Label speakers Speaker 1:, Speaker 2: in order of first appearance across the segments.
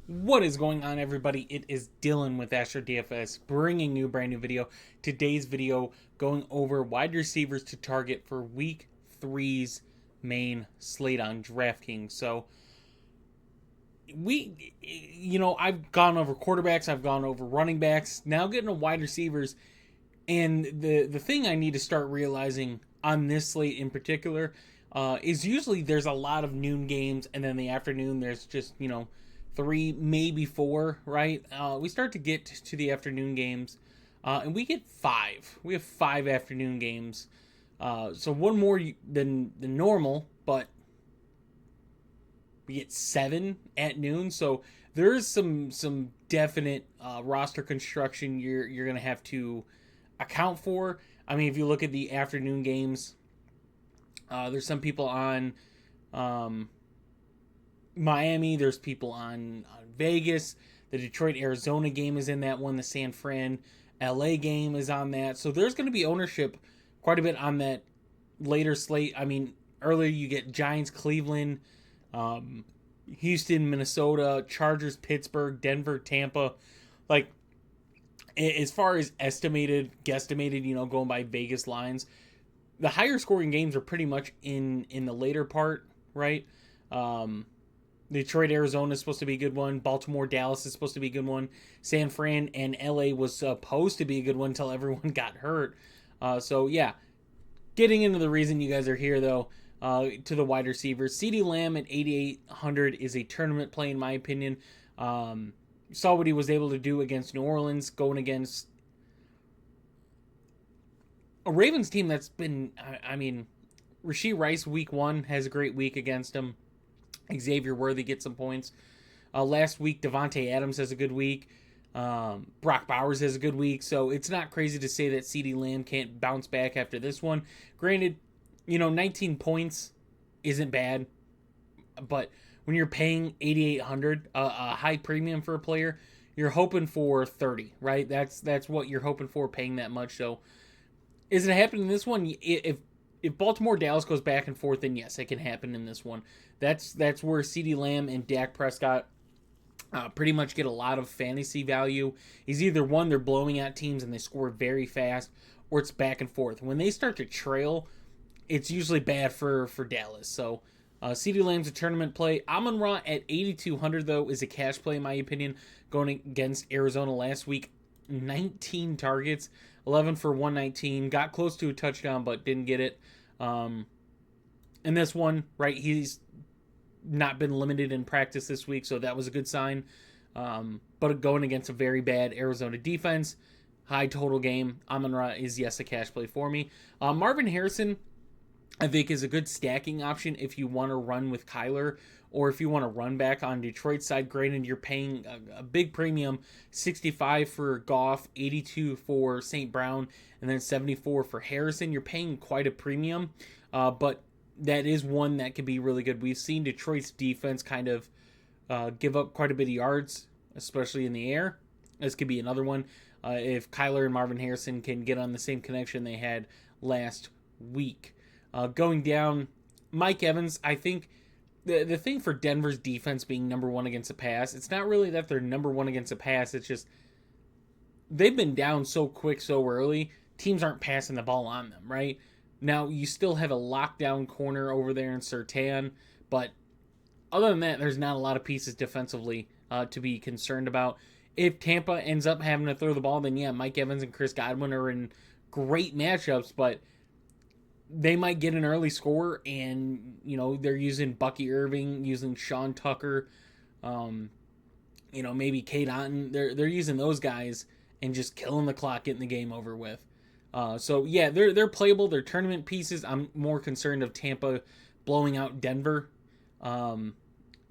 Speaker 1: What is going on, everybody? It is Dylan with DFS, bringing you a brand new video. Today's video going over wide receivers to target for Week Three's main slate on DraftKings. So I've gone over quarterbacks, I've gone over running backs. Now getting to wide receivers, and the thing I need to start realizing on this slate in particular is usually there's a lot of noon games, and then the afternoon there's just three, maybe four, right? We start to get to the afternoon games, and we get five. We have five afternoon games, so one more than normal, but we get seven at noon. So there is some definite roster construction you're gonna have to account for. I mean, if you look at the afternoon games, there's some people on Miami. There's people on Vegas. The Detroit Arizona game is in that one. The San Fran LA game is on that. So there's going to be ownership quite a bit on that later slate. I mean, earlier you get Giants, Cleveland, Houston, Minnesota, Chargers, Pittsburgh, Denver, Tampa. Like, as far as guesstimated, going by Vegas lines, the higher scoring games are pretty much in the later part, right? Detroit, Arizona is supposed to be a good one. Baltimore, Dallas is supposed to be a good one. San Fran and LA was supposed to be a good one until everyone got hurt. So yeah, getting into the reason you guys are here though, to the wide receivers. CeeDee Lamb at 8,800 is a tournament play in my opinion. Saw what he was able to do against New Orleans, going against a Ravens team that's been, I mean, Rashee Rice week one has a great week against him. Xavier Worthy gets some points. Last week, Devontae Adams has a good week. Brock Bowers has a good week. So it's not crazy to say that CeeDee Lamb can't bounce back after this one. Granted, 19 points isn't bad. But when you're paying 8,800, a high premium for a player, you're hoping for 30, right? That's what you're hoping for, paying that much. So is it happening in this one? If Baltimore Dallas goes back and forth, then yes, it can happen in this one. That's where CeeDee Lamb and Dak Prescott pretty much get a lot of fantasy value. Is either one, they're blowing out teams and they score very fast, or it's back and forth. When they start to trail, it's usually bad for Dallas. So CeeDee Lamb's a tournament play. Amon-Ra at 8,200 though is a cash play in my opinion. Going against Arizona last week, 19 targets, 11 for 119. Got close to a touchdown, but didn't get it. And this one, right, he's not been limited in practice this week, so that was a good sign. But going against a very bad Arizona defense, high total game, Amon-Ra is, yes, a cash play for me. Marvin Harrison, I think, is a good stacking option if you want to run with Kyler, or if you want to run back on Detroit's side. Granted, you're paying a big premium, 65 for Goff, 82 for St. Brown, and then 74 for Harrison. You're paying quite a premium, but that is one that could be really good. We've seen Detroit's defense kind of give up quite a bit of yards, especially in the air. This could be another one if Kyler and Marvin Harrison can get on the same connection they had last week. Going down, Mike Evans, I think the thing for Denver's defense being number one against the pass, it's not really that they're number one against the pass. It's just they've been down so quick, so early. Teams aren't passing the ball on them, right? Now, you still have a lockdown corner over there in Surtain, but other than that, there's not a lot of pieces defensively to be concerned about. If Tampa ends up having to throw the ball, then yeah, Mike Evans and Chris Godwin are in great matchups, but they might get an early score, and they're using Bucky Irving, using Sean Tucker, maybe Kate Otten. They're using those guys and just killing the clock, getting the game over with. So yeah, they're playable. They're tournament pieces. I'm more concerned of Tampa blowing out Denver.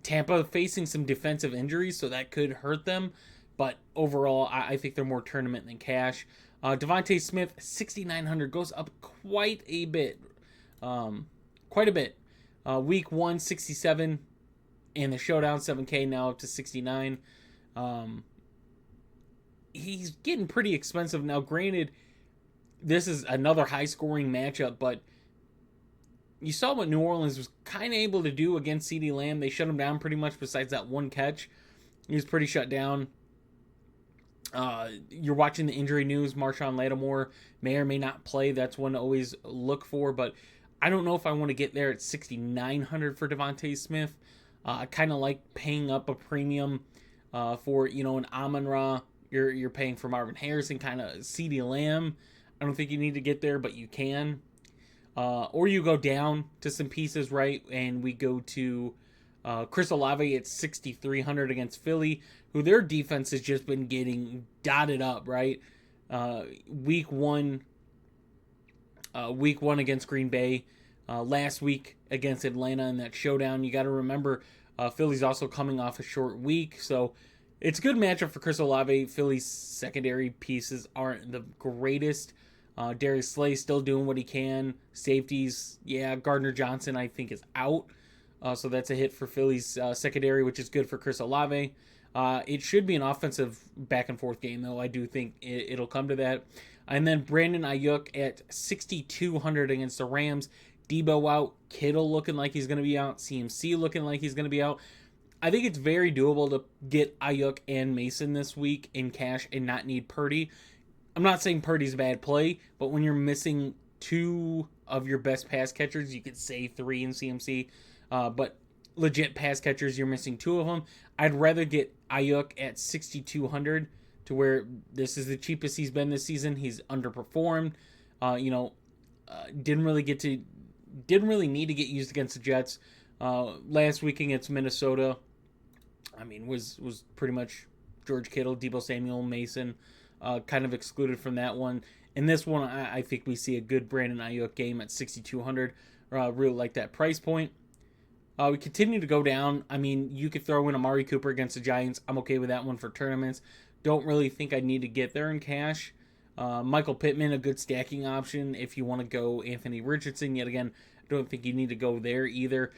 Speaker 1: Tampa facing some defensive injuries, so that could hurt them. But overall, I think they're more tournament than cash. Devontae Smith, 6,900, goes up quite a bit. Week 1, 67, and the showdown, 7K, now up to 69. He's getting pretty expensive now. Granted, this is another high-scoring matchup, but you saw what New Orleans was kind of able to do against CeeDee Lamb. They shut him down pretty much besides that one catch. He was pretty shut down. You're watching the injury news. Marshawn Lattimore may or may not play. That's one to always look for. But I don't know if I want to get there at 6,900 for Devontae Smith. I kind of like paying up a premium for an Amon-Ra. You're paying for Marvin Harrison, kind of CeeDee Lamb. I don't think you need to get there, but you can. Or you go down to some pieces, right? And we go to Chris Olave at 6,300 against Philly, who their defense has just been getting dotted up, right? Week one against Green Bay, last week against Atlanta in that showdown. You got to remember, Philly's also coming off a short week, so it's a good matchup for Chris Olave. Philly's secondary pieces aren't the greatest. Darius Slay still doing what he can. Safeties, yeah, Gardner Johnson I think is out. So that's a hit for Philly's secondary, which is good for Chris Olave. It should be an offensive back and forth game, though. I do think it'll come to that. And then Brandon Ayuk at 6,200 against the Rams. Debo out. Kittle looking like he's going to be out. CMC looking like he's going to be out. I think it's very doable to get Ayuk and Mason this week in cash and not need Purdy. I'm not saying Purdy's a bad play, but when you're missing two of your best pass catchers, you could say three in CMC, but legit pass catchers, you're missing two of them. I'd rather get Ayuk at 6,200 to where this is the cheapest he's been this season. He's underperformed. Didn't really need to get used against the Jets. Last week against Minnesota, was pretty much George Kittle, Deebo Samuel, Mason, kind of excluded from that one. In this one, I think we see a good Brandon Ayuk game at 6,200. Really like that price point. We continue to go down. You could throw in Amari Cooper against the Giants. I'm okay with that one for tournaments. Don't really think I need to get there in cash. Michael Pittman, a good stacking option if you want to go Anthony Richardson. Yet again, I don't think you need to go there either.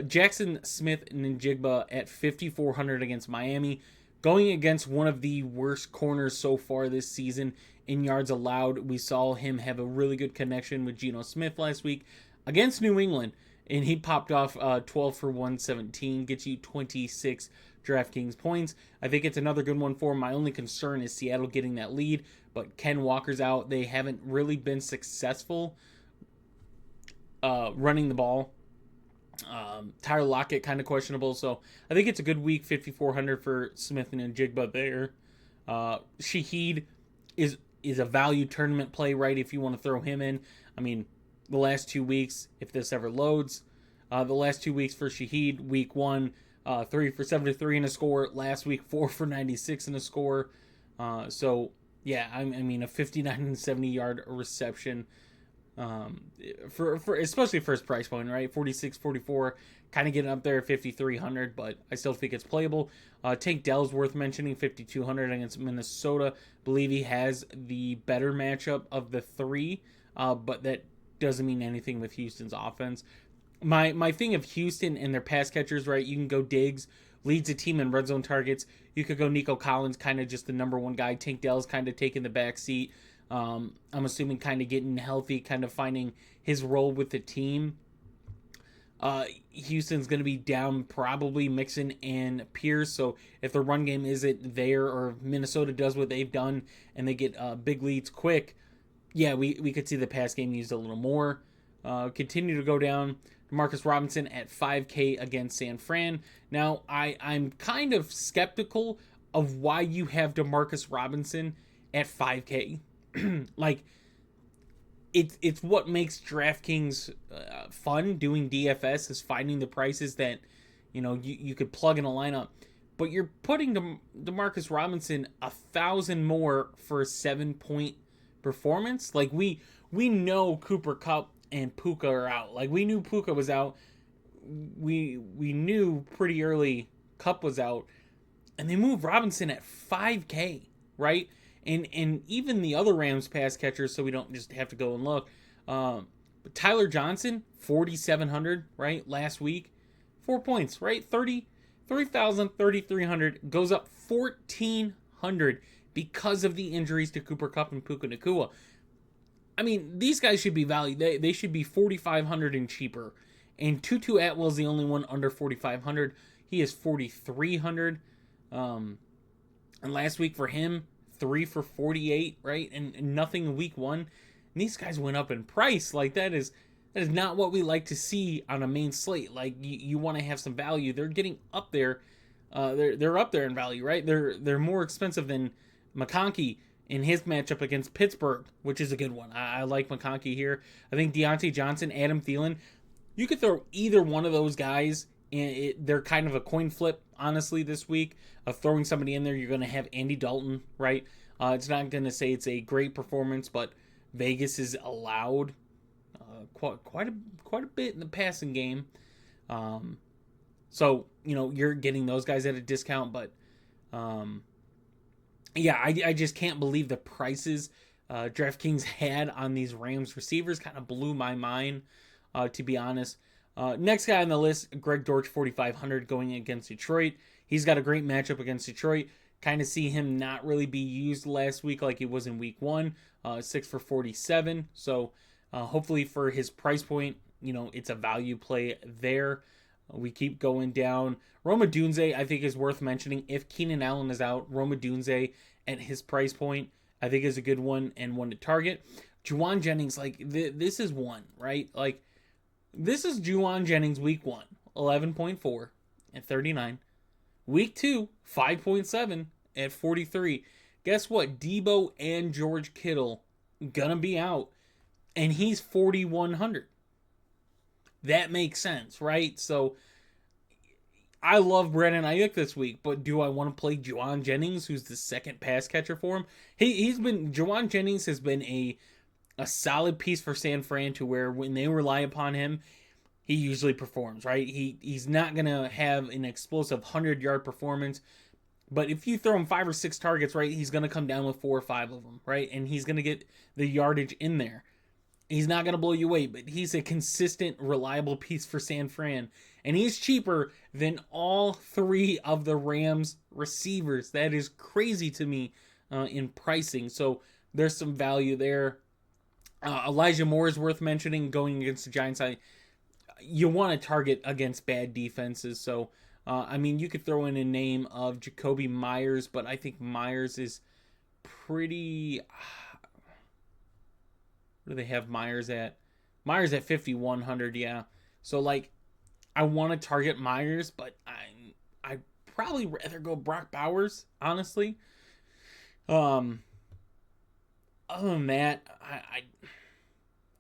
Speaker 1: Jackson Smith-Njigba at 5,400 against Miami. Going against one of the worst corners so far this season in yards allowed. We saw him have a really good connection with Geno Smith last week against New England. And he popped off 12 for 117, gets you 26 DraftKings points. I think it's another good one for him. My only concern is Seattle getting that lead, but Ken Walker's out. They haven't really been successful running the ball. Tyler Lockett kind of questionable, so I think it's a good week. 5,400 for Smith and Njigba there. Shaheed is a value tournament play, right? If you want to throw him in, the last 2 weeks, if this ever loads, the last 2 weeks for Shaheed, week 1, 3 for 73 in a score. Last week, 4 for 96 in a score. So yeah, a 59 and 70 yard reception. For especially first price point, right? 46, 44, kind of getting up there at 5,300, but I still think it's playable. Tank Dell's worth mentioning, 5,200 against Minnesota. Believe he has the better matchup of the three, but that doesn't mean anything with Houston's offense. My thing of Houston and their pass catchers, right? You can go Diggs, leads the team in red zone targets. You could go Nico Collins, kind of just the number one guy. Tank Dell's kind of taking the back seat. I'm assuming kind of getting healthy, kind of finding his role with the team. Houston's going to be down probably Mixon and Pierce, so if the run game isn't there or Minnesota does what they've done and they get big leads quick, yeah, we could see the pass game used a little more. Continue to go down. Demarcus Robinson at 5K against San Fran. Now, I'm kind of skeptical of why you have Demarcus Robinson at 5K. It's what makes DraftKings fun doing DFS is finding the prices that you could plug in a lineup, but you're putting Demarcus Robinson 1,000 more for a 7-point performance. We know Cooper Kupp and Puka are out. We knew Puka was out. We knew pretty early Kupp was out, and they moved Robinson at 5K, right? And even the other Rams pass catchers, so we don't just have to go and look. But Tyler Johnson, 4,700, right? Last week, 4 points, right? 3,300 goes up 1,400 because of the injuries to Cooper Kupp and Puka Nacua. These guys should be valued. They should be 4,500 and cheaper. And Tutu Atwell's the only one under 4,500. He is 4,300. And last week for him, 3 for 48, right? And nothing in week 1. And these guys went up in price. Like that is not what we like to see on a main slate. Like you want to have some value. They're getting up there. They're up there in value, right? They're more expensive than McConkey in his matchup against Pittsburgh, which is a good one. I like McConkey here. I think Deontay Johnson, Adam Thielen, you could throw either one of those guys, and they're kind of a coin flip, honestly, this week of throwing somebody in there. You're going to have Andy Dalton, right? It's not going to say it's a great performance, but Vegas is allowed quite a bit in the passing game. So, you're getting those guys at a discount, but yeah, I just can't believe the prices DraftKings had on these Rams receivers. Kind of blew my mind, to be honest. Next guy on the list, Greg Dortch, 4,500 going against Detroit. He's got a great matchup against Detroit. Kind of see him not really be used last week like he was in week 1. 6 for 47. So hopefully for his price point, it's a value play there. We keep going down. Rome Odunze, I think, is worth mentioning. If Keenan Allen is out, Rome Odunze at his price point, I think is a good one and one to target. Juwan Jennings, like, this is one, right? Like, this is Juwan Jennings week 1, 11.4 at 39. Week 2, 5.7 at 43. Guess what? Debo and George Kittle gonna be out, and he's 4,100. That makes sense, right? So I love Brandon Ayuk this week, but do I want to play Juwan Jennings, who's the second pass catcher for him? Juwan Jennings has been a solid piece for San Fran, to where when they rely upon him, he usually performs, right? He's not going to have an explosive 100-yard performance, but if you throw him 5 or 6 targets, right, he's going to come down with 4 or 5 of them, right? And he's going to get the yardage in there. He's not going to blow you away, but he's a consistent, reliable piece for San Fran. And he's cheaper than all 3 of the Rams receivers. That is crazy to me in pricing. So there's some value there. Elijah Moore is worth mentioning going against the Giants. You want to target against bad defenses. So, you could throw in a name of Jacoby Myers, but I think Myers is pretty... What do they have Myers at? Myers at 5,100, yeah. So, like, I want to target Myers, but I'd probably rather go Brock Bowers, honestly. Other than that,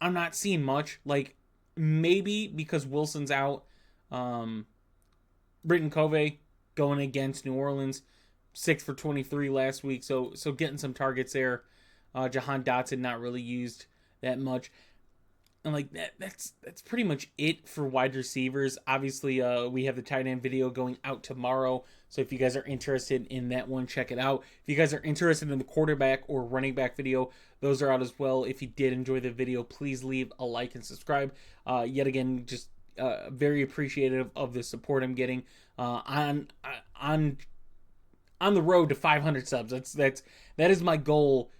Speaker 1: I'm not seeing much. Like, maybe because Wilson's out, Britton Covey going against New Orleans, 6 for 23 last week, so getting some targets there. Jahan Dotson not really used that much. And like that's pretty much it for wide receivers. Obviously, we have the tight end video going out tomorrow. So if you guys are interested in that one, check it out. If you guys are interested in the quarterback or running back video, those are out as well. If you did enjoy the video, please leave a like and subscribe. Yet again, just very appreciative of the support I'm getting on the road to 500 subs. That is my goal.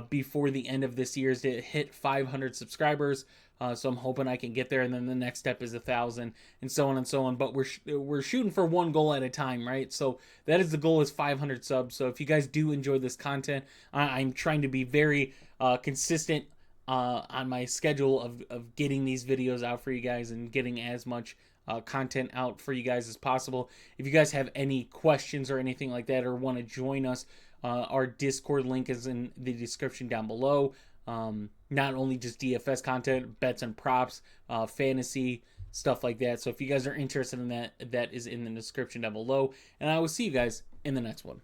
Speaker 1: Before the end of this year is to hit 500 subscribers. So I'm hoping I can get there, and then the next step is 1,000, and so on and so on. But we're shooting for one goal at a time, right? So that is the goal, is 500 subs. So if you guys do enjoy this content, I'm trying to be very consistent on my schedule of getting these videos out for you guys and getting as much content out for you guys as possible. If you guys have any questions or anything like that, or want to join us, our Discord link is in the description down below. Not only just DFS content, bets and props, fantasy, stuff like that. So if you guys are interested in that, that is in the description down below. And I will see you guys in the next one.